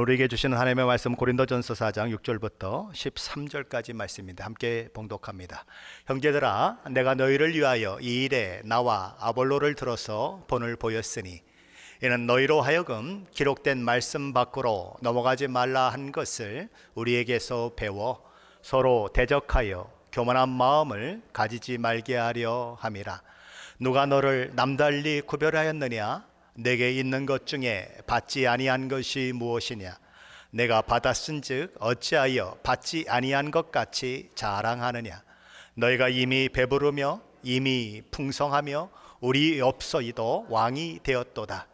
오늘 우리에게 주시는 하나님의 말씀 고린도전서 4장 6절부터 13절까지 말씀입니다. 함께 봉독합니다. 형제들아, 내가 너희를 위하여 이 일에 나와 아볼로를 들어서 본을 보였으니 이는 너희로 하여금 기록된 말씀 밖으로 넘어가지 말라 한 것을 우리에게서 배워 서로 대적하여 교만한 마음을 가지지 말게 하려 함이라. 누가 너를 남달리 구별하였느냐? 내게 있는 것 중에 받지 아니한 것이 무엇이냐? 내가 받았은즉 어찌하여 받지 아니한 것 같이 자랑하느냐? 너희가 이미 배부르며 이미 풍성하며 우리 없어이도 왕이 되었도다.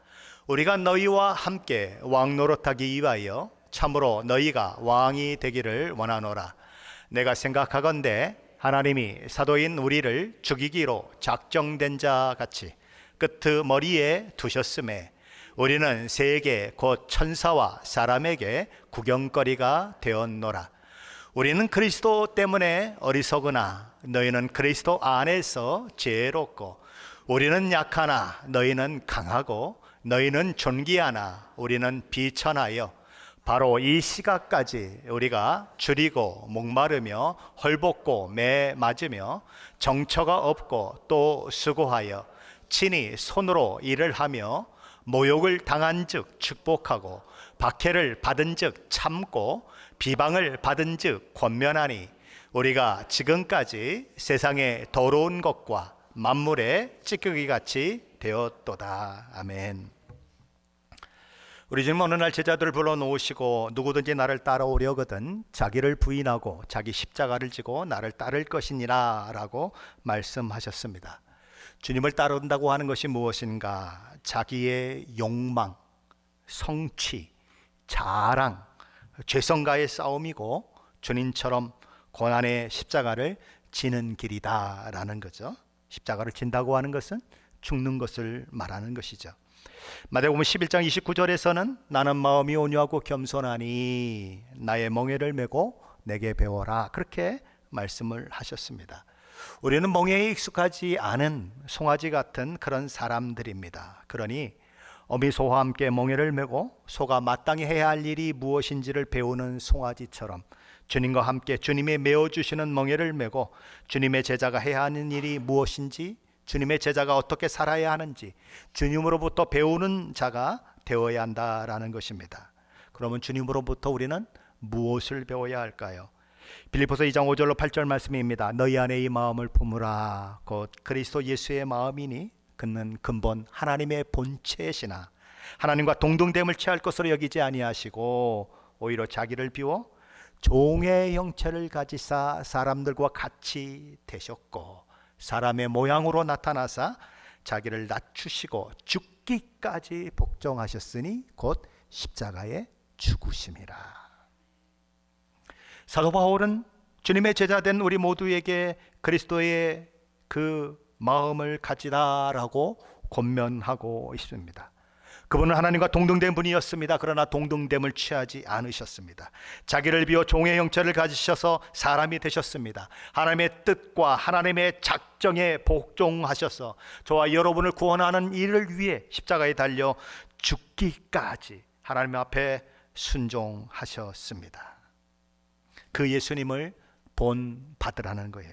우리가 너희와 함께 왕 노릇하기 위하여 참으로 너희가 왕이 되기를 원하노라. 내가 생각하건대 하나님이 사도인 우리를 죽이기로 작정된 자 같이 끄트머리에 두셨음에 우리는 세계 곧 천사와 사람에게 구경거리가 되었노라. 우리는 그리스도 때문에 어리석으나 너희는 그리스도 안에서 지혜롭고, 우리는 약하나 너희는 강하고, 너희는 존귀하나 우리는 비천하여 바로 이 시각까지 우리가 줄이고 목마르며 헐벗고 매 맞으며 정처가 없고 또 수고하여 친히 손으로 일을 하며 모욕을 당한즉 축복하고 박해를 받은즉 참고 비방을 받은즉 권면하니 우리가 지금까지 세상의 더러운 것과 만물의 찌꺼기같이 되었도다. 아멘. 우리 주님 어느 날 제자들을 불러놓으시고 누구든지 나를 따라오려거든 자기를 부인하고 자기 십자가를 지고 나를 따를 것이니라 라고 말씀하셨습니다. 주님을 따른다고 하는 것이 무엇인가? 자기의 욕망, 성취, 자랑, 죄성과의 싸움이고 주님처럼 고난의 십자가를 지는 길이다 라는 거죠. 십자가를 진다고 하는 것은 죽는 것을 말하는 것이죠. 마태복음 11장 29절에서는 나는 마음이 온유하고 겸손하니 나의 멍에를 메고 내게 배워라, 그렇게 말씀을 하셨습니다. 우리는 멍에에 익숙하지 않은 송아지 같은 그런 사람들입니다. 그러니 어미소와 함께 멍에를 메고 소가 마땅히 해야 할 일이 무엇인지를 배우는 송아지처럼 주님과 함께 주님이 메어주시는 멍에를 메고 주님의 제자가 해야 하는 일이 무엇인지, 주님의 제자가 어떻게 살아야 하는지 주님으로부터 배우는 자가 되어야 한다라는 것입니다. 그러면 주님으로부터 우리는 무엇을 배워야 할까요? 빌립보서 2장 5절로 8절 말씀입니다. 너희 안에 이 마음을 품으라. 곧 그리스도 예수의 마음이니 그는 근본 하나님의 본체시나 하나님과 동등됨을 취할 것으로 여기지 아니하시고 오히려 자기를 비워 종의 형체를 가지사 사람들과 같이 되셨고 사람의 모양으로 나타나사 자기를 낮추시고 죽기까지 복종하셨으니 곧 십자가에 죽으심이라. 사도 바울은 주님의 제자된 우리 모두에게 그리스도의 그 마음을 가지라라고 권면하고 있습니다. 그분은 하나님과 동등된 분이었습니다. 그러나 동등됨을 취하지 않으셨습니다. 자기를 비워 종의 형체를 가지셔서 사람이 되셨습니다. 하나님의 뜻과 하나님의 작정에 복종하셔서 저와 여러분을 구원하는 일을 위해 십자가에 달려 죽기까지 하나님 앞에 순종하셨습니다. 그 예수님을 본받으라는 거예요.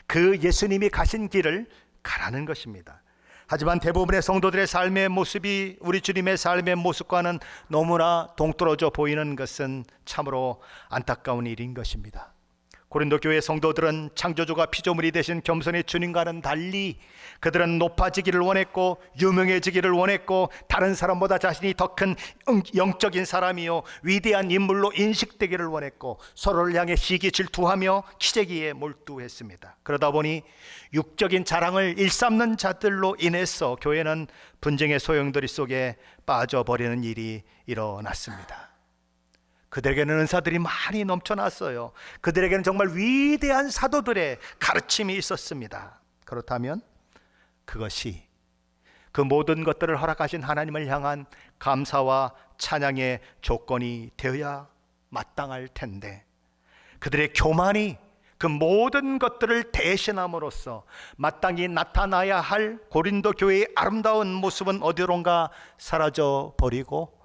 그 예수님이 가신 길을 가라는 것입니다. 하지만 대부분의 성도들의 삶의 모습이 우리 주님의 삶의 모습과는 너무나 동떨어져 보이는 것은 참으로 안타까운 일인 것입니다. 고린도 교회 성도들은 창조주가 피조물이 되신 겸손의 주님과는 달리 그들은 높아지기를 원했고 유명해지기를 원했고 다른 사람보다 자신이 더 큰 영적인 사람이요 위대한 인물로 인식되기를 원했고 서로를 향해 시기 질투하며 기재기에 몰두했습니다. 그러다 보니 육적인 자랑을 일삼는 자들로 인해서 교회는 분쟁의 소용돌이 속에 빠져버리는 일이 일어났습니다. 그들에게는 은사들이 많이 넘쳐났어요. 그들에게는 정말 위대한 사도들의 가르침이 있었습니다. 그렇다면 그것이 그 모든 것들을 허락하신 하나님을 향한 감사와 찬양의 조건이 되어야 마땅할 텐데 그들의 교만이 그 모든 것들을 대신함으로써 마땅히 나타나야 할 고린도 교회의 아름다운 모습은 어디론가 사라져 버리고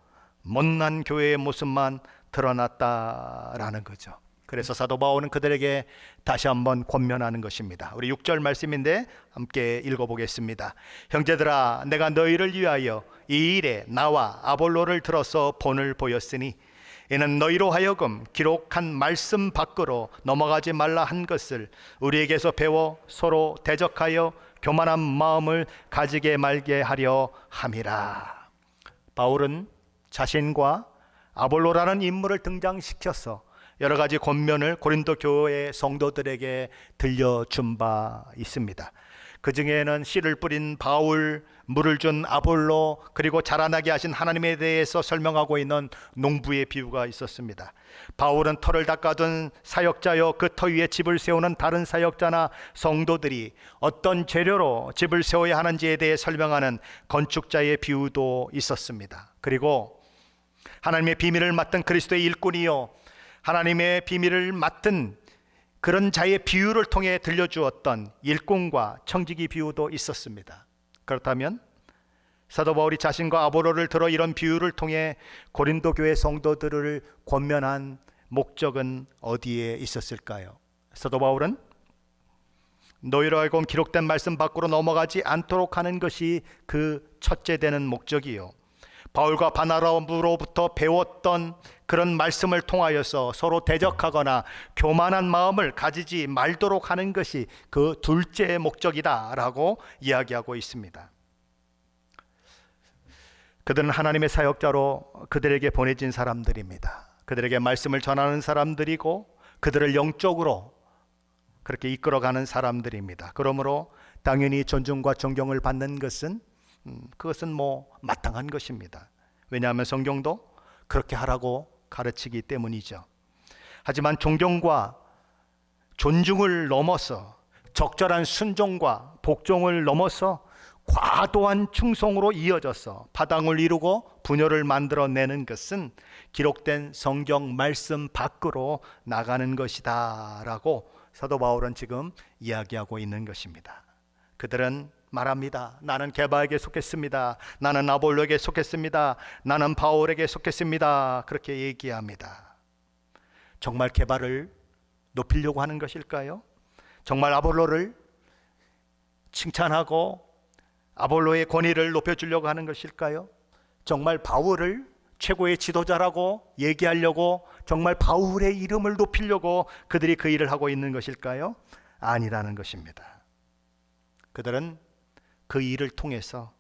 못난 교회의 모습만 드러났다라는 거죠. 그래서 사도 바울은 그들에게 다시 한번 권면하는 것입니다. 우리 6절 말씀인데 함께 읽어보겠습니다. 형제들아, 내가 너희를 위하여 이 일에 나와 아볼로를 들어서 본을 보였으니 이는 너희로 하여금 기록한 말씀 밖으로 넘어가지 말라 한 것을 우리에게서 배워 서로 대적하여 교만한 마음을 가지게 말게 하려 함이라. 바울은 자신과 아볼로라는 인물을 등장시켜서 여러 가지 권면을 고린도 교회 성도들에게 들려준 바 있습니다. 그 중에는 씨를 뿌린 바울, 물을 준 아볼로, 그리고 자라나게 하신 하나님에 대해서 설명하고 있는 농부의 비유가 있었습니다. 바울은 터를 닦아둔 사역자요, 그 터 위에 집을 세우는 다른 사역자나 성도들이 어떤 재료로 집을 세워야 하는지에 대해 설명하는 건축자의 비유도 있었습니다. 그리고 하나님의 비밀을 맡은 그리스도의 일꾼이요, 하나님의 비밀을 맡은 그런 자의 비유를 통해 들려주었던 일꾼과 청지기 비유도 있었습니다. 그렇다면 사도 바울이 자신과 아볼로를 들어 이런 비유를 통해 고린도 교회 성도들을 권면한 목적은 어디에 있었을까요? 사도 바울은 너희로 하여금 기록된 말씀 밖으로 넘어가지 않도록 하는 것이 그 첫째 되는 목적이요, 바울과 바나바로부터 배웠던 그런 말씀을 통하여서 서로 대적하거나 교만한 마음을 가지지 말도록 하는 것이 그 둘째 목적이다라고 이야기하고 있습니다. 그들은 하나님의 사역자로 그들에게 보내진 사람들입니다. 그들에게 말씀을 전하는 사람들이고 그들을 영적으로 그렇게 이끌어가는 사람들입니다. 그러므로 당연히 존중과 존경을 받는 것은 그것은 마땅한 것입니다. 왜냐하면 성경도 그렇게 하라고 가르치기 때문이죠. 하지만 존경과 존중을 넘어서 적절한 순종과 복종을 넘어서 과도한 충성으로 이어져서 파당을 이루고 분열을 만들어내는 것은 기록된 성경 말씀 밖으로 나가는 것이다 라고 사도 바울은 지금 이야기하고 있는 것입니다. 그들은 말합니다. 나는 게바에게 속했습니다. 나는 아볼로에게 속했습니다. 나는 바울에게 속했습니다. 그렇게 얘기합니다. 정말 게바를 높이려고 하는 것일까요? 정말 아볼로를 칭찬하고 아볼로의 권위를 높여주려고 하는 것일까요? 정말 바울을 최고의 지도자라고 얘기하려고, 정말 바울의 이름을 높이려고 그들이 그 일을 하고 있는 것일까요? 아니라는 것입니다. 그들은 그 일을 통해서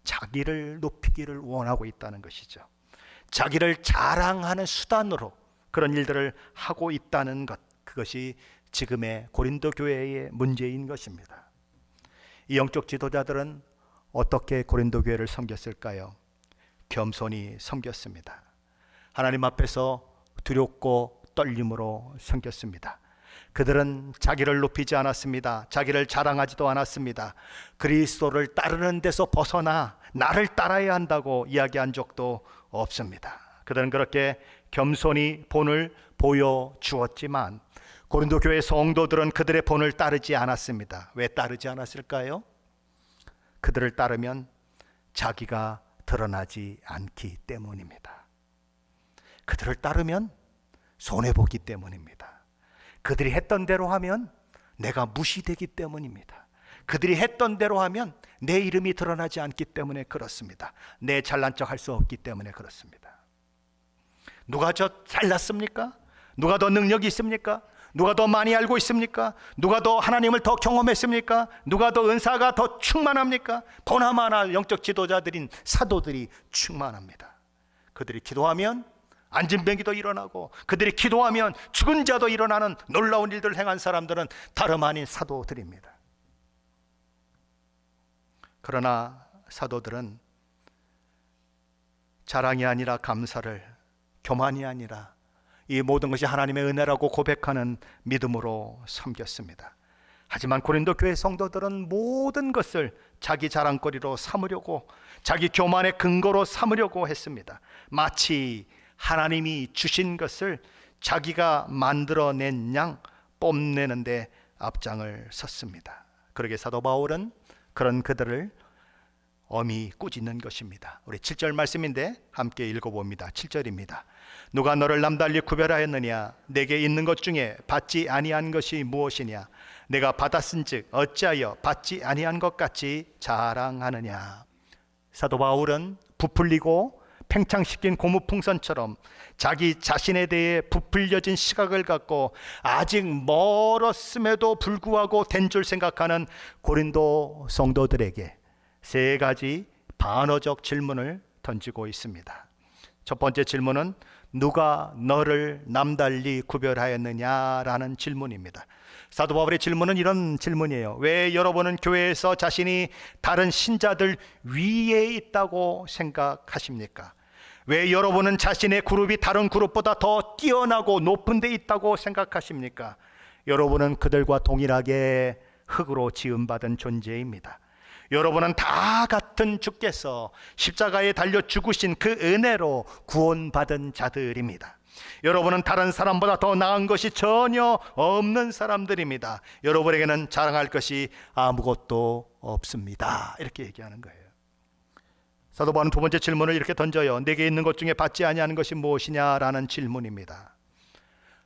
자기를 높이기를 원하고 있다는 것이죠. 자기를 자랑하는 수단으로 그런 일들을 하고 있다는 것, 그것이 지금의 고린도 교회의 문제인 것입니다. 이 영적 지도자들은 어떻게 고린도 교회를 섬겼을까요? 겸손히 섬겼습니다. 하나님 앞에서 두렵고 떨림으로 섬겼습니다. 그들은 자기를 높이지 않았습니다. 자기를 자랑하지도 않았습니다. 그리스도를 따르는 데서 벗어나 나를 따라야 한다고 이야기한 적도 없습니다. 그들은 그렇게 겸손히 본을 보여주었지만 고린도 교회 성도들은 그들의 본을 따르지 않았습니다. 왜 따르지 않았을까요? 그들을 따르면 자기가 드러나지 않기 때문입니다. 그들을 따르면 손해보기 때문입니다. 그들이 했던 대로 하면 내가 무시되기 때문입니다. 그들이 했던 대로 하면 내 이름이 드러나지 않기 때문에 그렇습니다. 내 잘난 척 할 수 없기 때문에 그렇습니다. 누가 저 잘났습니까? 누가 더 능력이 있습니까? 누가 더 많이 알고 있습니까? 누가 더 하나님을 더 경험했습니까? 누가 더 은사가 더 충만합니까? 보나마나 영적 지도자들인 사도들이 충만합니다. 그들이 기도하면 안진뱅이도 일어나고, 그들이 기도하면 죽은 자도 일어나는 놀라운 일들을 행한 사람들은 다름 아닌 사도들입니다. 그러나 사도들은 자랑이 아니라 감사를, 교만이 아니라 이 모든 것이 하나님의 은혜라고 고백하는 믿음으로 섬겼습니다. 하지만 고린도 교회 성도들은 모든 것을 자기 자랑거리로 삼으려고, 자기 교만의 근거로 삼으려고 했습니다. 마치 하나님이 주신 것을 자기가 만들어낸 양 뽐내는데 앞장을 섰습니다. 그러게 사도 바울은 그런 그들을 엄히 꾸짖는 것입니다. 우리 7절 말씀인데 함께 읽어봅니다. 7절입니다. 누가 너를 남달리 구별하였느냐? 내게 있는 것 중에 받지 아니한 것이 무엇이냐? 내가 받았은즉 어찌하여 받지 아니한 것 같이 자랑하느냐? 사도 바울은 부풀리고 팽창시킨 고무풍선처럼 자기 자신에 대해 부풀려진 시각을 갖고 아직 멀었음에도 불구하고 된 줄 생각하는 고린도 성도들에게 세 가지 반어적 질문을 던지고 있습니다. 첫 번째 질문은 누가 너를 남달리 구별하였느냐라는 질문입니다. 사도 바울의 질문은 이런 질문이에요. 왜 여러분은 교회에서 자신이 다른 신자들 위에 있다고 생각하십니까? 왜 여러분은 자신의 그룹이 다른 그룹보다 더 뛰어나고 높은 데 있다고 생각하십니까? 여러분은 그들과 동일하게 흙으로 지음받은 존재입니다. 여러분은 다 같은 주께서 십자가에 달려 죽으신 그 은혜로 구원받은 자들입니다. 여러분은 다른 사람보다 더 나은 것이 전혀 없는 사람들입니다. 여러분에게는 자랑할 것이 아무것도 없습니다. 이렇게 얘기하는 거예요. 사도 바울은 두 번째 질문을 이렇게 던져요. 내게 있는 것 중에 받지 아니하는 것이 무엇이냐라는 질문입니다.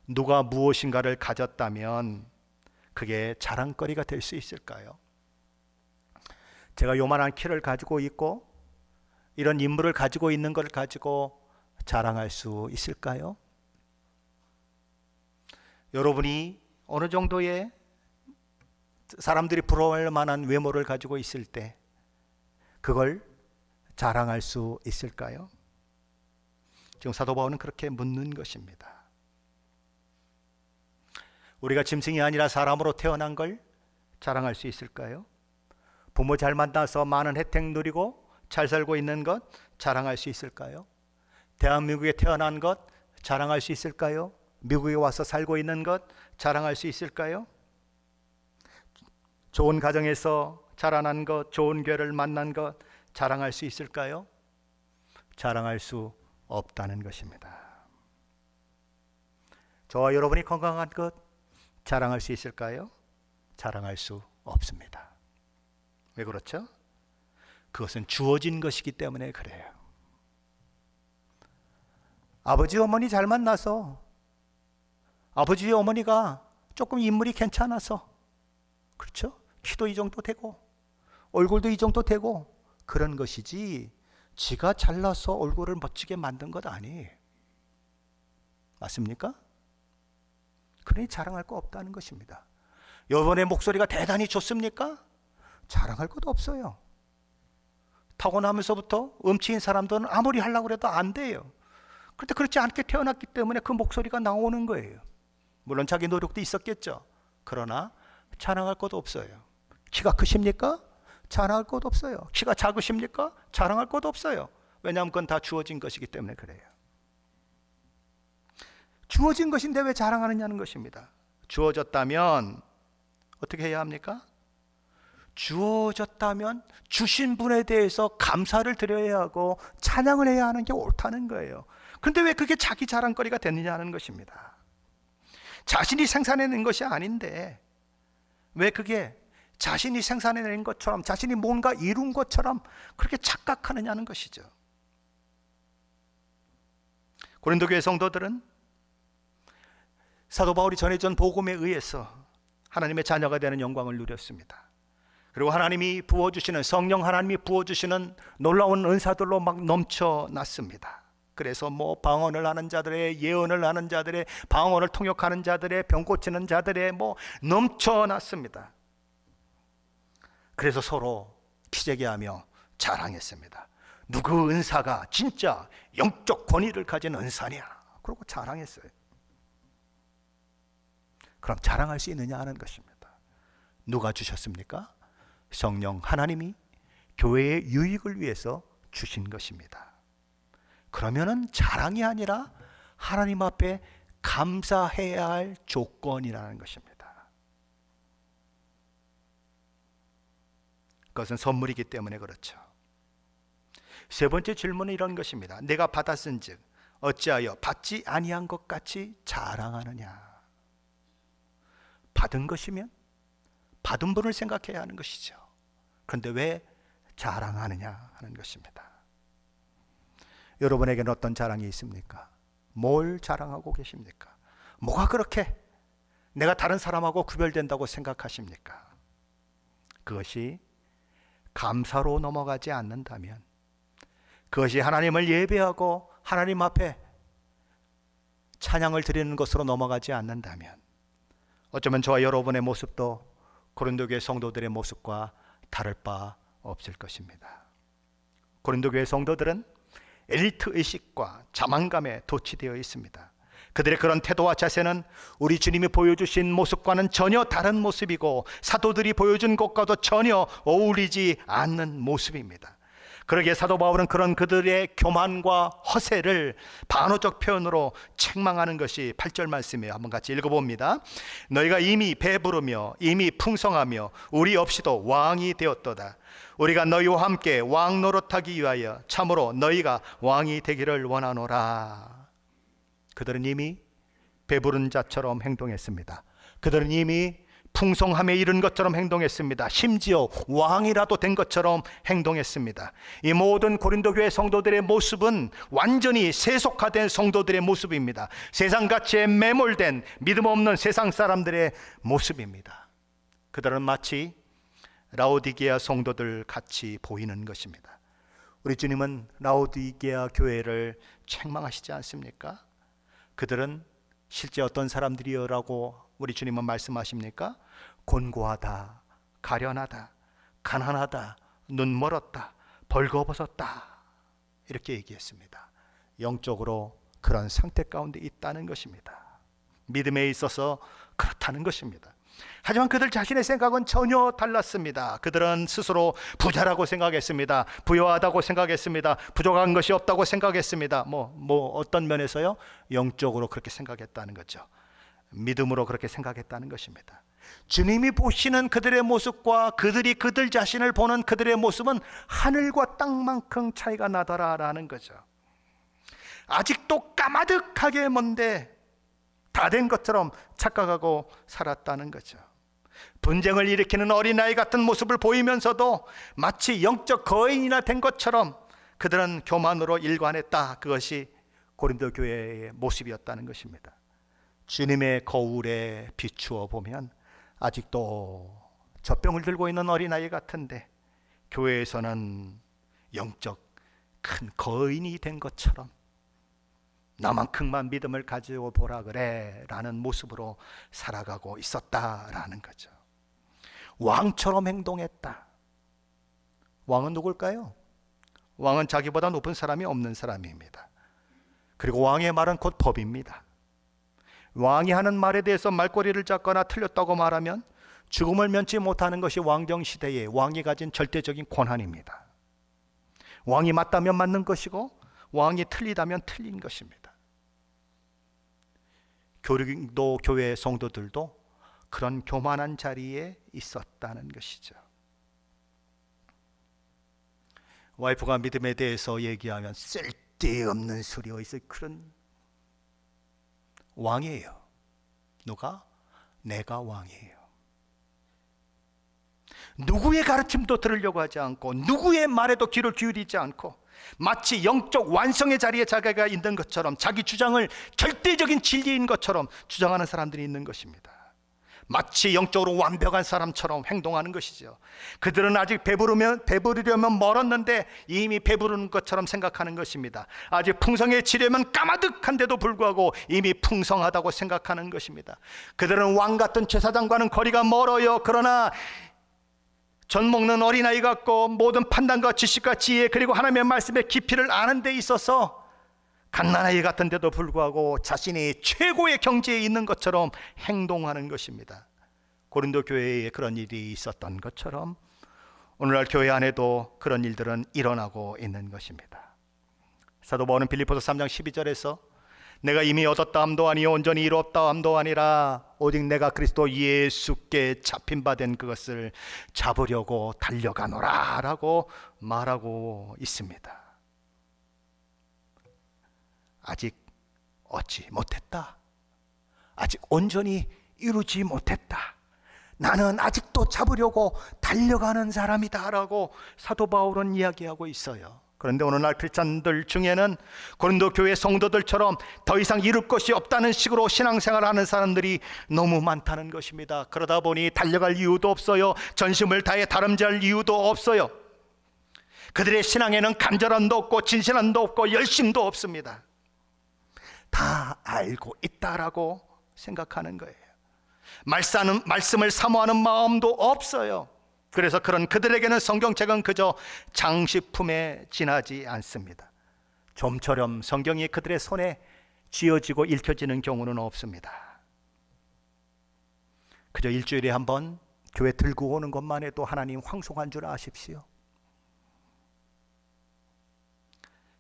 누가 무엇인가를 가졌다면 그게 자랑거리가 될 수 있을까요? 제가 요만한 키를 가지고 있고 이런 인물을 가지고 있는 걸 가지고 자랑할 수 있을까요? 여러분이 어느 정도의 사람들이 부러워할 만한 외모를 가지고 있을 때 그걸 자랑할 수 있을까요? 지금 사도 바울은 그렇게 묻는 것입니다. 우리가 짐승이 아니라 사람으로 태어난 걸 자랑할 수 있을까요? 부모 잘 만나서 많은 혜택 누리고 잘 살고 있는 것 자랑할 수 있을까요? 대한민국에 태어난 것 자랑할 수 있을까요? 미국에 와서 살고 있는 것 자랑할 수 있을까요? 좋은 가정에서 자라난 것, 좋은 교회를 만난 것 자랑할 수 있을까요? 자랑할 수 없다는 것입니다. 저와 여러분이 건강한 것 자랑할 수 있을까요? 자랑할 수 없습니다. 왜 그렇죠? 그것은 주어진 것이기 때문에 그래요. 아버지 어머니 잘 만나서 아버지 어머니가 조금 인물이 괜찮아서 그렇죠? 키도 이 정도 되고 얼굴도 이 정도 되고 그런 것이지 지가 잘나서 얼굴을 멋지게 만든 것 아니에요. 맞습니까? 그러니 자랑할 거 없다는 것입니다. 여러분의 목소리가 대단히 좋습니까? 자랑할 것도 없어요. 타고나면서부터 음치인 사람들은 아무리 하려고 해도 안 돼요. 그런데 그렇지 않게 태어났기 때문에 그 목소리가 나오는 거예요. 물론 자기 노력도 있었겠죠. 그러나 자랑할 것도 없어요. 키가 크십니까? 자랑할 것도 없어요. 키가 작으십니까? 자랑할 것도 없어요. 왜냐하면 그건 다 주어진 것이기 때문에 그래요. 주어진 것인데 왜 자랑하느냐는 것입니다. 주어졌다면 어떻게 해야 합니까? 주어졌다면 주신 분에 대해서 감사를 드려야 하고 찬양을 해야 하는 게 옳다는 거예요. 그런데 왜 그게 자기 자랑거리가 됐느냐는 것입니다. 자신이 생산해낸 것이 아닌데 왜 그게 자신이 생산해낸 것처럼 자신이 뭔가 이룬 것처럼 그렇게 착각하느냐는 것이죠. 고린도 교회 성도들은 사도 바울이 전해준 복음에 의해서 하나님의 자녀가 되는 영광을 누렸습니다. 그리고 하나님이 부어주시는 성령 하나님이 부어주시는 놀라운 은사들로 막 넘쳐났습니다. 그래서 뭐 방언을 하는 자들의, 예언을 하는 자들의, 방언을 통역하는 자들의, 병 고치는 자들의 뭐 넘쳐났습니다. 그래서 서로 기재기하며 자랑했습니다. 누구 은사가 진짜 영적 권위를 가진 은사냐? 그러고 자랑했어요. 그럼 자랑할 수 있느냐 하는 것입니다. 누가 주셨습니까? 성령 하나님이 교회의 유익을 위해서 주신 것입니다. 그러면은 자랑이 아니라 하나님 앞에 감사해야 할 조건이라는 것입니다. 그것은 선물이기 때문에 그렇죠. 세 번째 질문은 이런 것입니다. 내가 받았은즉 어찌하여 받지 아니한 것 같이 자랑하느냐? 받은 것이면 받은 분을 생각해야 하는 것이죠. 그런데 왜 자랑하느냐 하는 것입니다. 여러분에게는 어떤 자랑이 있습니까? 뭘 자랑하고 계십니까? 뭐가 그렇게 내가 다른 사람하고 구별된다고 생각하십니까? 그것이 감사로 넘어가지 않는다면, 그것이 하나님을 예배하고 하나님 앞에 찬양을 드리는 것으로 넘어가지 않는다면, 어쩌면 저와 여러분의 모습도 고린도교회 성도들의 모습과 다를 바 없을 것입니다. 고린도교회 성도들은 엘리트 의식과 자만감에 도취되어 있습니다. 그들의 그런 태도와 자세는 우리 주님이 보여주신 모습과는 전혀 다른 모습이고, 사도들이 보여준 것과도 전혀 어울리지 않는 모습입니다. 그러기에 사도 바울은 그런 그들의 교만과 허세를 반어적 표현으로 책망하는 것이 8절 말씀이에요. 한번 같이 읽어봅니다. 너희가 이미 배부르며 이미 풍성하며 우리 없이도 왕이 되었도다. 우리가 너희와 함께 왕 노릇하기 위하여 참으로 너희가 왕이 되기를 원하노라. 그들은 이미 배부른 자처럼 행동했습니다. 그들은 이미 풍성함에 이른 것처럼 행동했습니다. 심지어 왕이라도 된 것처럼 행동했습니다. 이 모든 고린도 교회 성도들의 모습은 완전히 세속화된 성도들의 모습입니다. 세상 가치에 매몰된 믿음 없는 세상 사람들의 모습입니다. 그들은 마치 라오디게아 성도들 같이 보이는 것입니다. 우리 주님은 라오디게아 교회를 책망하시지 않습니까? 그들은 실제 어떤 사람들이여라고 우리 주님은 말씀하십니까? 곤고하다, 가련하다, 가난하다, 눈멀었다, 벌거벗었다, 이렇게 얘기했습니다. 영적으로 그런 상태 가운데 있다는 것입니다. 믿음에 있어서 그렇다는 것입니다. 하지만 그들 자신의 생각은 전혀 달랐습니다. 그들은 스스로 부자라고 생각했습니다. 부유하다고 생각했습니다. 부족한 것이 없다고 생각했습니다. 어떤 면에서요? 영적으로 그렇게 생각했다는 거죠. 믿음으로 그렇게 생각했다는 것입니다. 주님이 보시는 그들의 모습과 그들이 그들 자신을 보는 그들의 모습은 하늘과 땅만큼 차이가 나더라라는 거죠. 아직도 까마득하게 먼데 다 된 것처럼 착각하고 살았다는 거죠. 분쟁을 일으키는 어린아이 같은 모습을 보이면서도 마치 영적 거인이나 된 것처럼 그들은 교만으로 일관했다. 그것이 고린도 교회의 모습이었다는 것입니다. 주님의 거울에 비추어 보면 아직도 젖병을 들고 있는 어린아이 같은데, 교회에서는 영적 큰 거인이 된 것처럼 나만큼만 믿음을 가지고 보라 그래 라는 모습으로 살아가고 있었다라는 거죠. 왕처럼 행동했다. 왕은 누굴까요? 왕은 자기보다 높은 사람이 없는 사람입니다. 그리고 왕의 말은 곧 법입니다. 왕이 하는 말에 대해서 말꼬리를 잡거나 틀렸다고 말하면 죽음을 면치 못하는 것이 왕정시대의 왕이 가진 절대적인 권한입니다. 왕이 맞다면 맞는 것이고 왕이 틀리다면 틀린 것입니다. 고린도 교회 성도들도 그런 교만한 자리에 있었다는 것이죠. 와이프가 믿음에 대해서 얘기하면 쓸데없는 소리 어디서 그런 왕이에요. 누가? 내가 왕이에요. 누구의 가르침도 들으려고 하지 않고 누구의 말에도 귀를 기울이지 않고 마치 영적 완성의 자리에 자기가 있는 것처럼, 자기 주장을 절대적인 진리인 것처럼 주장하는 사람들이 있는 것입니다. 마치 영적으로 완벽한 사람처럼 행동하는 것이죠. 그들은 아직 배부르려면 멀었는데 이미 배부른 것처럼 생각하는 것입니다. 아직 풍성해지려면 까마득한데도 불구하고 이미 풍성하다고 생각하는 것입니다. 그들은 왕 같은 제사장과는 거리가 멀어요. 그러나 젖 먹는 어린아이 같고 모든 판단과 지식과 지혜 그리고 하나님의 말씀의 깊이를 아는 데 있어서 갓난아이 같은데도 불구하고 자신이 최고의 경지에 있는 것처럼 행동하는 것입니다. 고린도 교회에 그런 일이 있었던 것처럼 오늘날 교회 안에도 그런 일들은 일어나고 있는 것입니다. 사도 바울은 빌립보서 3장 12절에서 내가 이미 얻었다 함도 아니요 온전히 이루었다 함도 아니라 오직 내가 그리스도 예수께 잡힌 바 된 그것을 잡으려고 달려가노라 라고 말하고 있습니다. 아직 얻지 못했다. 아직 온전히 이루지 못했다. 나는 아직도 잡으려고 달려가는 사람이다라고 사도 바울은 이야기하고 있어요. 그런데 오늘날 크리스찬들 중에는 고린도 교회 성도들처럼 더 이상 이룰 것이 없다는 식으로 신앙생활을 하는 사람들이 너무 많다는 것입니다. 그러다 보니 달려갈 이유도 없어요. 전심을 다해 다름질할 이유도 없어요. 그들의 신앙에는 간절함도 없고 진실함도 없고 열심도 없습니다. 다 알고 있다라고 생각하는 거예요. 말씀을 사모하는 마음도 없어요. 그래서 그런 그들에게는 성경책은 그저 장식품에 지나지 않습니다. 좀처럼 성경이 그들의 손에 쥐어지고 읽혀지는 경우는 없습니다. 그저 일주일에 한 번 교회 들고 오는 것만 해도 하나님 황송한 줄 아십시오.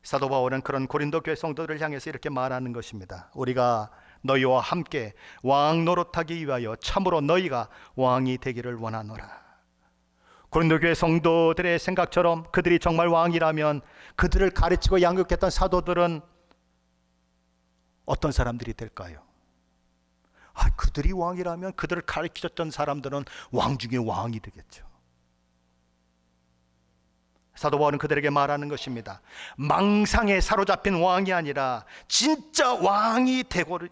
사도 바울은 그런 고린도 교회 성도들을 향해서 이렇게 말하는 것입니다. 우리가 너희와 함께 왕 노릇하기 위하여 참으로 너희가 왕이 되기를 원하노라. 고린도 교회 성도들의 생각처럼 그들이 정말 왕이라면 그들을 가르치고 양육했던 사도들은 어떤 사람들이 될까요? 그들이 왕이라면 그들을 가르치셨던 사람들은 왕 중에 왕이 되겠죠. 사도 바울은 그들에게 말하는 것입니다. 망상에 사로잡힌 왕이 아니라 진짜 왕이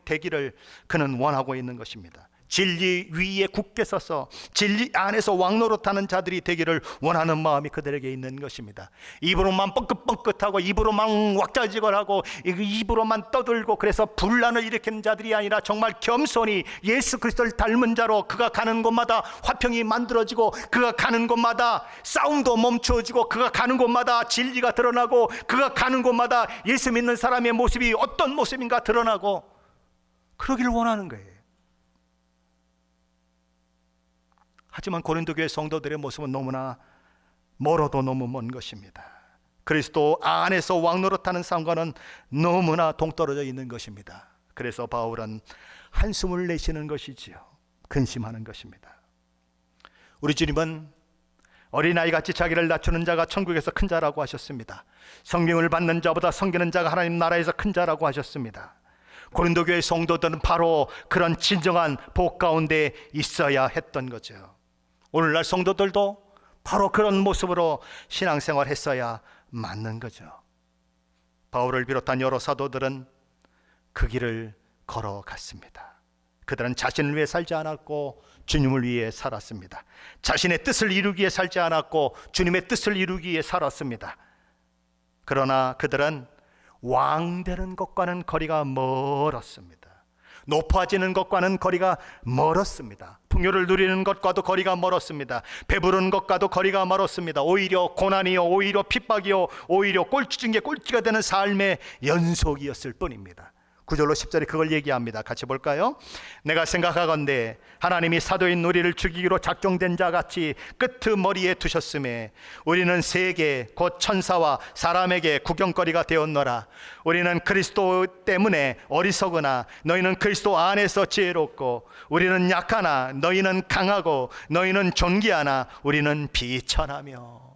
되기를 그는 원하고 있는 것입니다. 진리 위에 굳게 서서 진리 안에서 왕노릇하는 자들이 되기를 원하는 마음이 그들에게 있는 것입니다. 입으로만 뻥긋뻥긋하고 입으로만 왁자지껄하고 입으로만 떠들고 그래서 분란을 일으키는 자들이 아니라 정말 겸손히 예수 그리스도를 닮은 자로 그가 가는 곳마다 화평이 만들어지고 그가 가는 곳마다 싸움도 멈추어지고 그가 가는 곳마다 진리가 드러나고 그가 가는 곳마다 예수 믿는 사람의 모습이 어떤 모습인가 드러나고 그러기를 원하는 거예요. 하지만 고린도 교회 성도들의 모습은 너무나 멀어도 너무 먼 것입니다. 그리스도 안에서 왕노릇하는 삶과는 너무나 동떨어져 있는 것입니다. 그래서 바울은 한숨을 내쉬는 것이지요. 근심하는 것입니다. 우리 주님은 어린아이같이 자기를 낮추는 자가 천국에서 큰 자라고 하셨습니다. 성령을 받는 자보다 섬기는 자가 하나님 나라에서 큰 자라고 하셨습니다. 고린도 교회 성도들은 바로 그런 진정한 복 가운데 있어야 했던 거죠. 오늘날 성도들도 바로 그런 모습으로 신앙생활 했어야 맞는 거죠. 바울을 비롯한 여러 사도들은 그 길을 걸어갔습니다. 그들은 자신을 위해 살지 않았고 주님을 위해 살았습니다. 자신의 뜻을 이루기 위해 살지 않았고 주님의 뜻을 이루기 위해 살았습니다. 그러나 그들은 왕 되는 것과는 거리가 멀었습니다. 높아지는 것과는 거리가 멀었습니다. 풍요를 누리는 것과도 거리가 멀었습니다. 배부른 것과도 거리가 멀었습니다. 오히려 고난이요, 오히려 핍박이요, 오히려 꼴찌 중에 꼴찌가 되는 삶의 연속이었을 뿐입니다. 9절로 10절에 그걸 얘기합니다. 같이 볼까요? 내가 생각하건대 하나님이 사도인 우리를 죽이기로 작정된 자같이 끄트머리에 두셨음에 우리는 세계 곧 천사와 사람에게 구경거리가 되었노라. 우리는 그리스도 때문에 어리석으나 너희는 그리스도 안에서 지혜롭고 우리는 약하나 너희는 강하고 너희는 존귀하나 우리는 비천하며.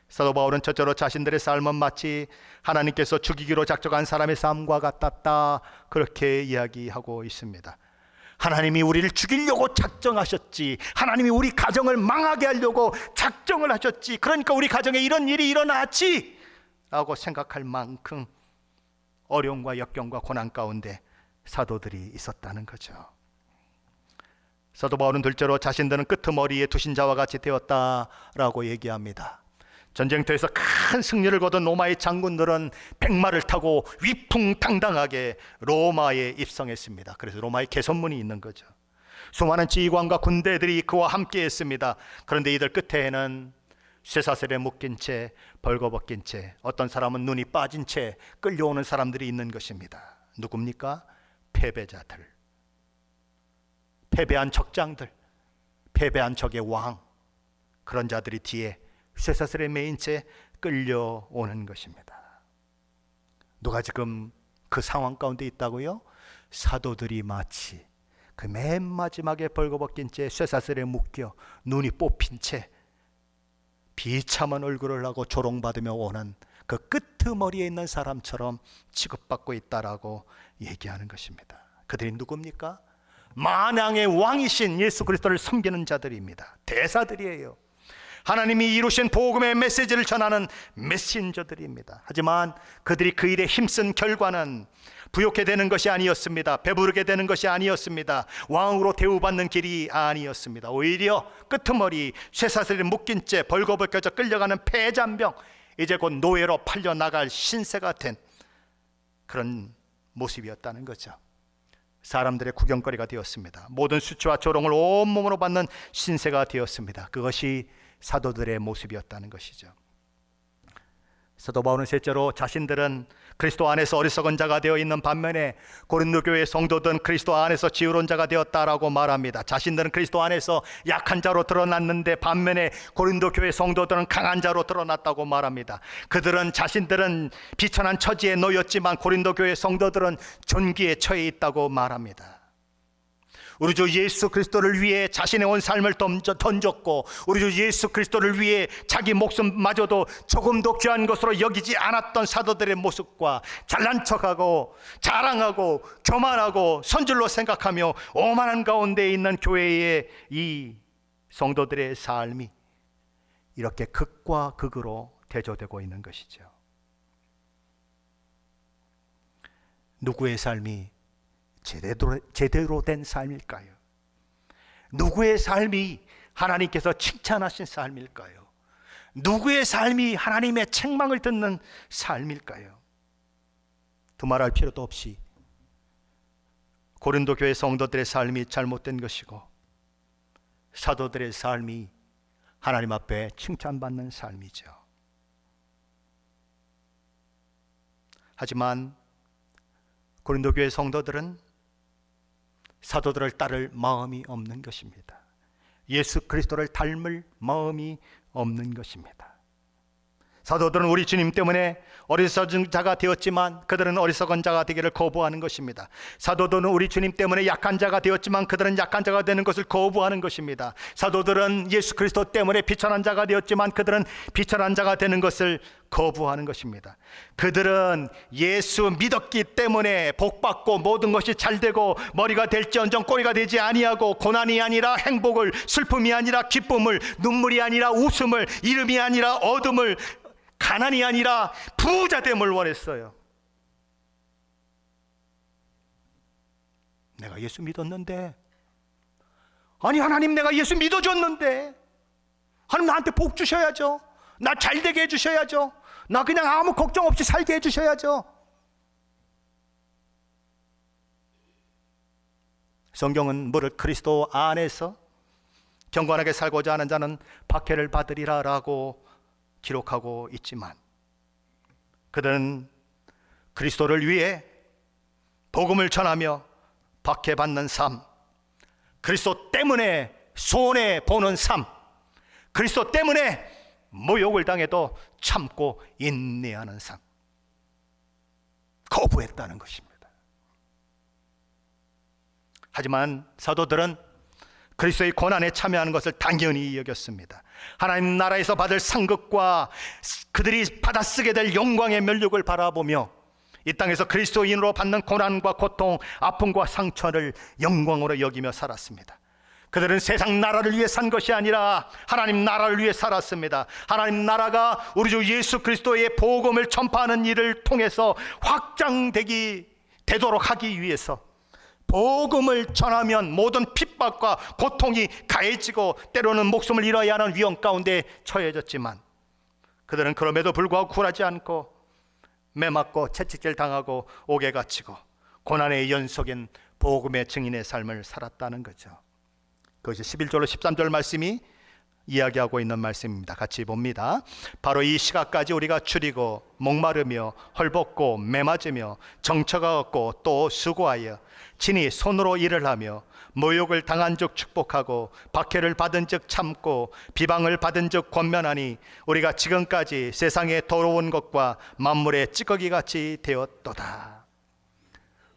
사도 바울은 첫째로 자신들의 삶은 마치 하나님께서 죽이기로 작정한 사람의 삶과 같았다, 그렇게 이야기하고 있습니다. 하나님이 우리를 죽이려고 작정하셨지, 하나님이 우리 가정을 망하게 하려고 작정을 하셨지, 그러니까 우리 가정에 이런 일이 일어났지 라고 생각할 만큼 어려움과 역경과 고난 가운데 사도들이 있었다는 거죠. 사도 바울은 둘째로 자신들은 끄트머리에 두신 자와 같이 되었다라고 얘기합니다. 전쟁터에서 큰 승리를 거둔 로마의 장군들은 백마를 타고 위풍당당하게 로마에 입성했습니다. 그래서 로마의 개선문이 있는 거죠. 수많은 지휘관과 군대들이 그와 함께 했습니다. 그런데 이들 끝에는 쇠사슬에 묶인 채, 벌거벗긴 채, 어떤 사람은 눈이 빠진 채 끌려오는 사람들이 있는 것입니다. 누굽니까? 패배자들, 패배한 적장들, 패배한 적의 왕, 그런 자들이 뒤에 쇠사슬에 매인 채 끌려오는 것입니다. 누가 지금 그 상황 가운데 있다고요? 사도들이 마치 그 맨 마지막에 벌거벗긴 채 쇠사슬에 묶여 눈이 뽑힌 채 비참한 얼굴을 하고 조롱받으며 오는 그 끄트머리에 있는 사람처럼 취급받고 있다라고 얘기하는 것입니다. 그들이 누굽니까? 만왕의 왕이신 예수 그리스도를 섬기는 자들입니다. 대사들이에요. 하나님이 이루신 복음의 메시지를 전하는 메신저들입니다. 하지만 그들이 그 일에 힘쓴 결과는 부욕해 되는 것이 아니었습니다. 배부르게 되는 것이 아니었습니다. 왕으로 대우받는 길이 아니었습니다. 오히려 끄트머리, 쇠사슬에 묶인 채 벌거벗겨져 끌려가는 폐잔병, 이제 곧 노예로 팔려나갈 신세가 된 그런 모습이었다는 거죠. 사람들의 구경거리가 되었습니다. 모든 수치와 조롱을 온몸으로 받는 신세가 되었습니다. 그것이 사도들의 모습이었다는 것이죠. 사도 바울은 셋째로 자신들은 그리스도 안에서 어리석은 자가 되어 있는 반면에 고린도 교회 성도들은 그리스도 안에서 지혜로운 자가 되었다라고 말합니다. 자신들은 그리스도 안에서 약한 자로 드러났는데 반면에 고린도 교회 성도들은 강한 자로 드러났다고 말합니다. 그들은 자신들은 비천한 처지에 놓였지만 고린도 교회 성도들은 존귀에 처해 있다고 말합니다. 우리 주 예수 그리스도를 위해 자신의 온 삶을 던졌고 우리 주 예수 그리스도를 위해 자기 목숨마저도 조금도 귀한 것으로 여기지 않았던 사도들의 모습과 잘난 척하고 자랑하고 교만하고 선줄로 생각하며 오만한 가운데 있는 교회의 이 성도들의 삶이 이렇게 극과 극으로 대조되고 있는 것이죠. 누구의 삶이 제대로 된 삶일까요? 누구의 삶이 하나님께서 칭찬하신 삶일까요? 누구의 삶이 하나님의 책망을 듣는 삶일까요? 두말할 필요도 없이 고린도 교회 성도들의 삶이 잘못된 것이고 사도들의 삶이 하나님 앞에 칭찬받는 삶이죠. 하지만 고린도 교회 성도들은 사도들을 따를 마음이 없는 것입니다. 예수 그리스도를 닮을 마음이 없는 것입니다. 사도들은 우리 주님 때문에 어리석은 자가 되었지만 그들은 어리석은 자가 되기를 거부하는 것입니다. 사도들은 우리 주님 때문에 약한 자가 되었지만 그들은 약한 자가 되는 것을 거부하는 것입니다. 사도들은 예수 그리스도 때문에 비천한 자가 되었지만 그들은 비천한 자가 되는 것을 거부하는 것입니다. 그들은 예수 믿었기 때문에 복받고 모든 것이 잘되고 머리가 될지언정 꼬리가 되지 아니하고 고난이 아니라 행복을, 슬픔이 아니라 기쁨을, 눈물이 아니라 웃음을, 이름이 아니라 어둠을, 가난이 아니라 부자됨을 원했어요. 내가 예수 믿었는데, 아니 하나님 내가 예수 믿어줬는데 하나님 나한테 복 주셔야죠. 나 잘되게 해주셔야죠. 나 그냥 아무 걱정 없이 살게 해주셔야죠. 성경은 무릇 그리스도 안에서 경건하게 살고자 하는 자는 박해를 받으리라 라고 기록하고 있지만 그들은 그리스도를 위해 복음을 전하며 박해받는 삶, 그리스도 때문에 손해보는 삶, 그리스도 때문에 모욕을 당해도 참고 인내하는 삶, 거부했다는 것입니다. 하지만 사도들은 그리스도의 고난에 참여하는 것을 당연히 여겼습니다. 하나님 나라에서 받을 상급과 그들이 받아쓰게 될 영광의 면류를 바라보며 이 땅에서 그리스도인으로 받는 고난과 고통, 아픔과 상처를 영광으로 여기며 살았습니다. 그들은 세상 나라를 위해 산 것이 아니라 하나님 나라를 위해 살았습니다. 하나님 나라가 우리 주 예수 그리스도의 복음을 전파하는 일을 통해서 되도록 하기 위해서 복음을 전하면 모든 핍박과 고통이 가해지고 때로는 목숨을 잃어야 하는 위험 가운데 처해졌지만 그들은 그럼에도 불구하고 굴하지 않고 매맞고 채찍질 당하고 옥에 갇히고 고난의 연속인 복음의 증인의 삶을 살았다는 거죠. 그것이 11절로 13절 말씀이 이야기하고 있는 말씀입니다. 같이 봅니다. 바로 이 시각까지 우리가 추리고 목마르며 헐벗고 매맞으며 정처가 없고 또 수고하여 친히 손으로 일을 하며 모욕을 당한 즉 축복하고 박해를 받은 즉 참고 비방을 받은 즉 권면하니 우리가 지금까지 세상의 더러운 것과 만물의 찌꺼기같이 되었도다.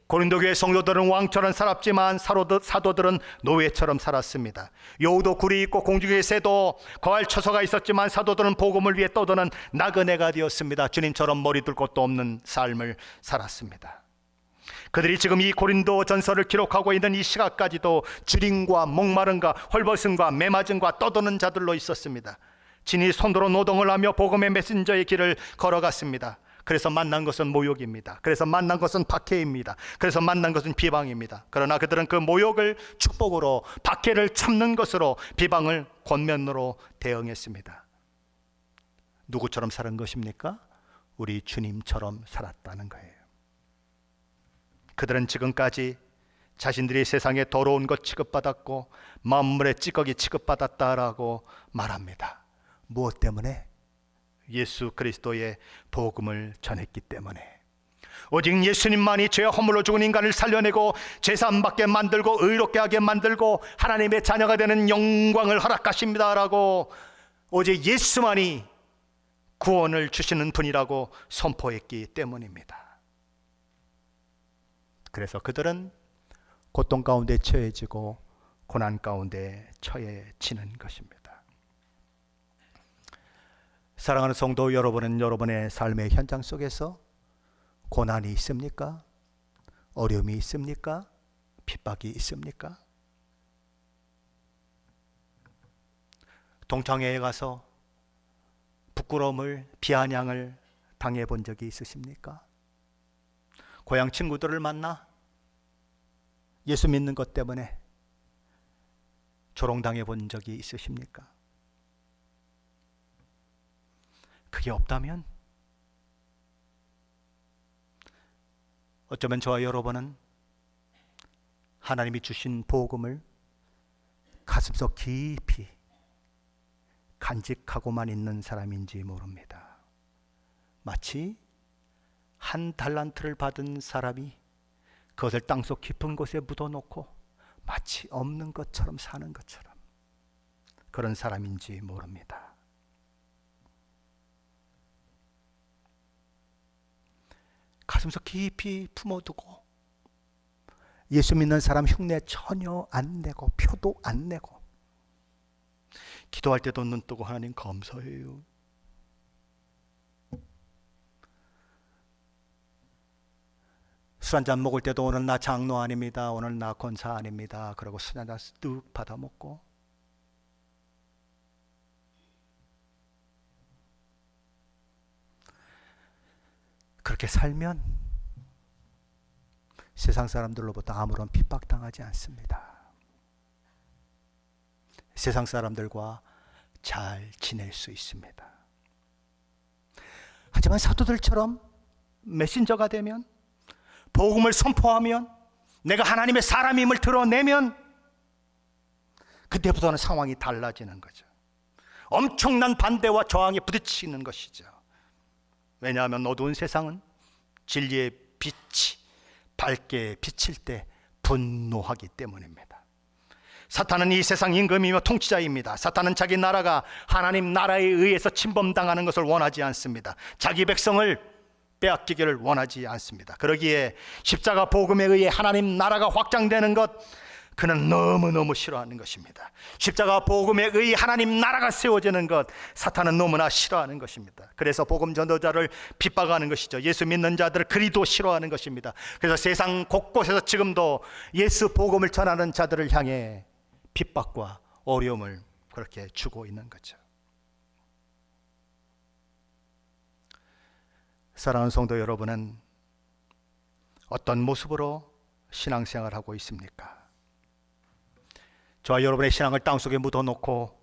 고린도 교회 성도들은 왕처럼 살았지만 사도들은 노예처럼 살았습니다. 여우도 굴이 있고 공중의 새도 거할 처소가 있었지만 사도들은 복음을 위해 떠도는 나그네가 되었습니다. 주님처럼 머리 둘 곳도 없는 삶을 살았습니다. 그들이 지금 이 고린도 전서를 기록하고 있는 이 시각까지도 주림과 목마름과 헐벗음과 매맞음과 떠도는 자들로 있었습니다. 진이 손으로 노동을 하며 복음의 메신저의 길을 걸어갔습니다. 그래서 만난 것은 모욕입니다. 그래서 만난 것은 박해입니다. 그래서 만난 것은 비방입니다. 그러나 그들은 그 모욕을 축복으로, 박해를 참는 것으로, 비방을 권면으로 대응했습니다. 누구처럼 살은 것입니까? 우리 주님처럼 살았다는 거예요. 그들은 지금까지 자신들이 세상에 더러운 것 취급받았고 만물의 찌꺼기 취급받았다라고 말합니다. 무엇 때문에? 예수 그리스도의 복음을 전했기 때문에. 오직 예수님만이 죄와 허물로 죽은 인간을 살려내고 죄사함 받게 만들고 의롭게 하게 만들고 하나님의 자녀가 되는 영광을 허락하십니다라고, 오직 예수만이 구원을 주시는 분이라고 선포했기 때문입니다. 그래서 그들은 고통 가운데 처해지고 고난 가운데 처해지는 것입니다. 사랑하는 성도 여러분은 여러분의 삶의 현장 속에서 고난이 있습니까? 어려움이 있습니까? 핍박이 있습니까? 동창회에 가서 부끄러움을, 비아냥을 당해본 적이 있으십니까? 고향 친구들을 만나 예수 믿는 것 때문에 조롱당해 본 적이 있으십니까? 그게 없다면 어쩌면 저와 여러분은 하나님이 주신 복음을 가슴속 깊이 간직하고만 있는 사람인지 모릅니다. 마치 한 달란트를 받은 사람이 그것을 땅속 깊은 곳에 묻어놓고 마치 없는 것처럼 사는 것처럼, 그런 사람인지 모릅니다. 가슴속 깊이 품어두고 예수 믿는 사람 흉내 전혀 안 내고 표도 안 내고 기도할 때도 눈 뜨고 하나님 감사해요. 술 한잔 먹을 때도 오늘 나 장로 아닙니다, 오늘 나 권사 아닙니다, 그러고 술 한잔 뚝 받아 먹고, 그렇게 살면 세상 사람들로부터 아무런 핍박당하지 않습니다. 세상 사람들과 잘 지낼 수 있습니다. 하지만 사도들처럼 메신저가 되면, 복음을 선포하면, 내가 하나님의 사람임을 드러내면 그때부터는 상황이 달라지는 거죠. 엄청난 반대와 저항에 부딪히는 것이죠. 왜냐하면 어두운 세상은 진리의 빛이 밝게 비칠 때 분노하기 때문입니다. 사탄은 이 세상 임금이며 통치자입니다. 사탄은 자기 나라가 하나님 나라에 의해서 침범당하는 것을 원하지 않습니다. 자기 백성을 빼앗기기를 원하지 않습니다. 그러기에 십자가 복음에 의해 하나님 나라가 확장되는 것, 그는 너무너무 싫어하는 것입니다. 십자가 복음에 의해 하나님 나라가 세워지는 것, 사탄은 너무나 싫어하는 것입니다. 그래서 복음 전도자를 핍박하는 것이죠. 예수 믿는 자들을 그리도 싫어하는 것입니다. 그래서 세상 곳곳에서 지금도 예수 복음을 전하는 자들을 향해 핍박과 어려움을 그렇게 주고 있는 거죠. 사랑하는 성도 여러분은 어떤 모습으로 신앙생활을 하고 있습니까? 저와 여러분의 신앙을 땅속에 묻어놓고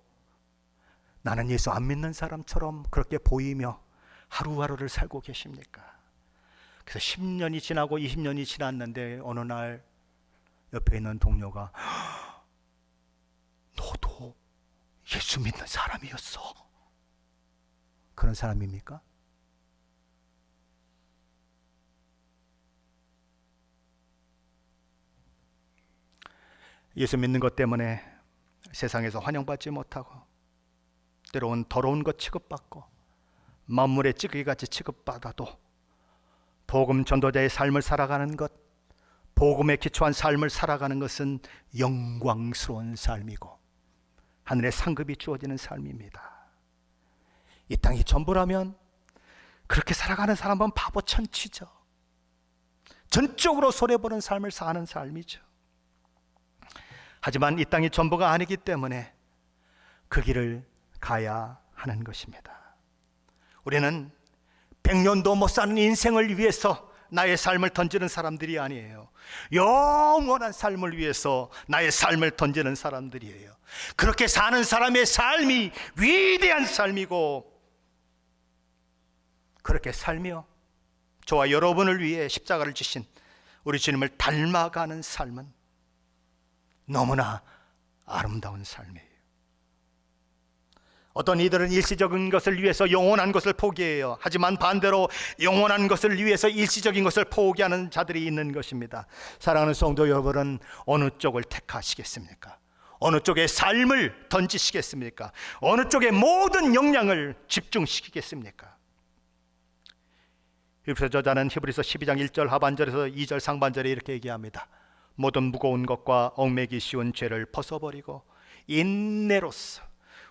나는 예수 안 믿는 사람처럼 그렇게 보이며 하루하루를 살고 계십니까? 그래서 10년이 지나고 20년이 지났는데 어느 날 옆에 있는 동료가 너도 예수 믿는 사람이었어, 그런 사람입니까? 예수 믿는 것 때문에 세상에서 환영받지 못하고 때로는 더러운 것 취급받고 만물의 찌꺼기같이 취급받아도 복음 전도자의 삶을 살아가는 것, 복음에 기초한 삶을 살아가는 것은 영광스러운 삶이고 하늘의 상급이 주어지는 삶입니다. 이 땅이 전부라면 그렇게 살아가는 사람은 바보 천치죠. 전적으로 손해보는 삶을 사는 삶이죠. 하지만 이 땅이 전부가 아니기 때문에 그 길을 가야 하는 것입니다. 우리는 100년도 못 사는 인생을 위해서 나의 삶을 던지는 사람들이 아니에요. 영원한 삶을 위해서 나의 삶을 던지는 사람들이에요. 그렇게 사는 사람의 삶이 위대한 삶이고, 그렇게 살며 저와 여러분을 위해 십자가를 지신 우리 주님을 닮아가는 삶은 너무나 아름다운 삶이에요. 어떤 이들은 일시적인 것을 위해서 영원한 것을 포기해요. 하지만 반대로 영원한 것을 위해서 일시적인 것을 포기하는 자들이 있는 것입니다. 사랑하는 성도 여러분은 어느 쪽을 택하시겠습니까? 어느 쪽에 삶을 던지시겠습니까? 어느 쪽에 모든 역량을 집중시키겠습니까? 히브리서 저자는 히브리서 12장 1절 하반절에서 2절 상반절에 이렇게 얘기합니다. 모든 무거운 것과 얽매기 쉬운 죄를 벗어버리고 인내로서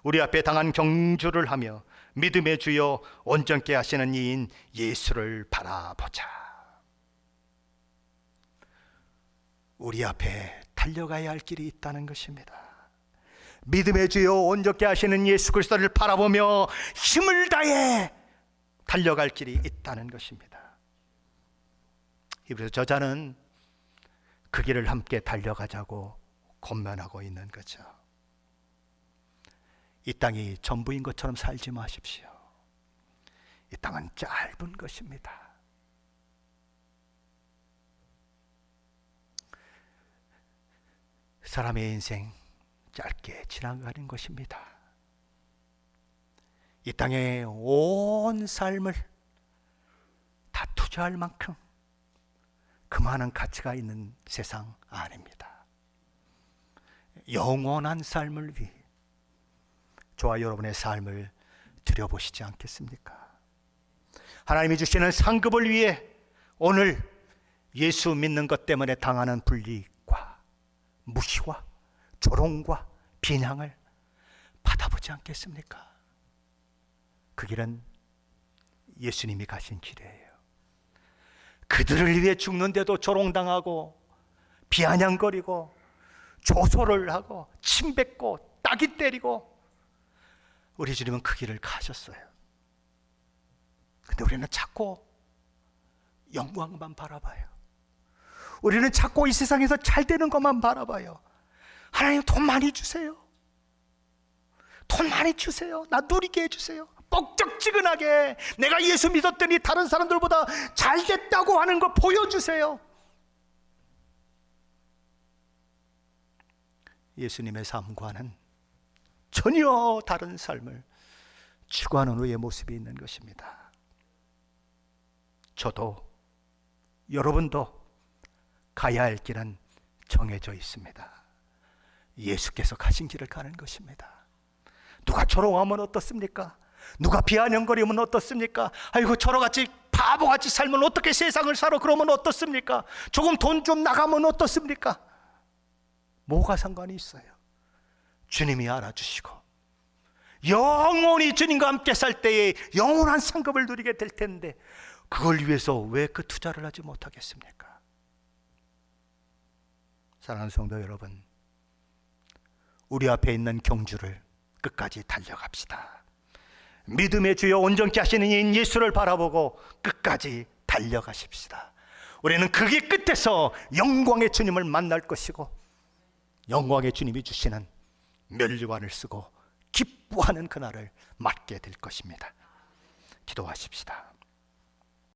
우리 앞에 당한 경주를 하며 믿음의 주여 온전케 하시는 이인 예수를 바라보자. 우리 앞에 달려가야 할 길이 있다는 것입니다. 믿음의 주여 온전케 하시는 예수 그리스도를 바라보며 힘을 다해 달려갈 길이 있다는 것입니다. 히브리서 저자는 그 길을 함께 달려가자고 권면하고 있는 거죠. 이 땅이 전부인 것처럼 살지 마십시오. 이 땅은 짧은 것입니다. 사람의 인생 짧게 지나가는 것입니다. 이 땅에 온 삶을 다 투자할 만큼 그만한 가치가 있는 세상 아닙니다. 영원한 삶을 위해 저와 여러분의 삶을 들여보시지 않겠습니까? 하나님이 주시는 상급을 위해 오늘 예수 믿는 것 때문에 당하는 불이익과 무시와 조롱과 비난을 받아보지 않겠습니까? 그 길은 예수님이 가신 길이에요. 그들을 위해 죽는데도 조롱당하고 비아냥거리고 조소를 하고 침뱉고 따기 때리고 우리 주님은 그 길을 가셨어요. 근데 우리는 자꾸 영광만 바라봐요. 우리는 자꾸 이 세상에서 잘 되는 것만 바라봐요. 하나님 돈 많이 주세요. 돈 많이 주세요. 나 누리게 해주세요. 뻑적지근하게 내가 예수 믿었더니 다른 사람들보다 잘 됐다고 하는 거 보여주세요. 예수님의 삶과는 전혀 다른 삶을 추구하는 우리의 모습이 있는 것입니다. 저도 여러분도 가야 할 길은 정해져 있습니다. 예수께서 가신 길을 가는 것입니다. 누가 조롱하면 어떻습니까? 누가 비아냥거리면 어떻습니까? 아이고 저러같이 바보같이 살면 어떻게 세상을 살아? 그러면 어떻습니까? 조금 돈 좀 나가면 어떻습니까? 뭐가 상관이 있어요? 주님이 알아주시고 영원히 주님과 함께 살 때에 영원한 상급을 누리게 될 텐데 그걸 위해서 왜 그 투자를 하지 못하겠습니까? 사랑하는 성도 여러분, 우리 앞에 있는 경주를 끝까지 달려갑시다. 믿음의 주여 온전케 하시는 이인 예수를 바라보고 끝까지 달려가십시다. 우리는 그 길 끝에서 영광의 주님을 만날 것이고 영광의 주님이 주시는 멸류관을 쓰고 기뻐하는 그날을 맞게 될 것입니다. 기도하십시다.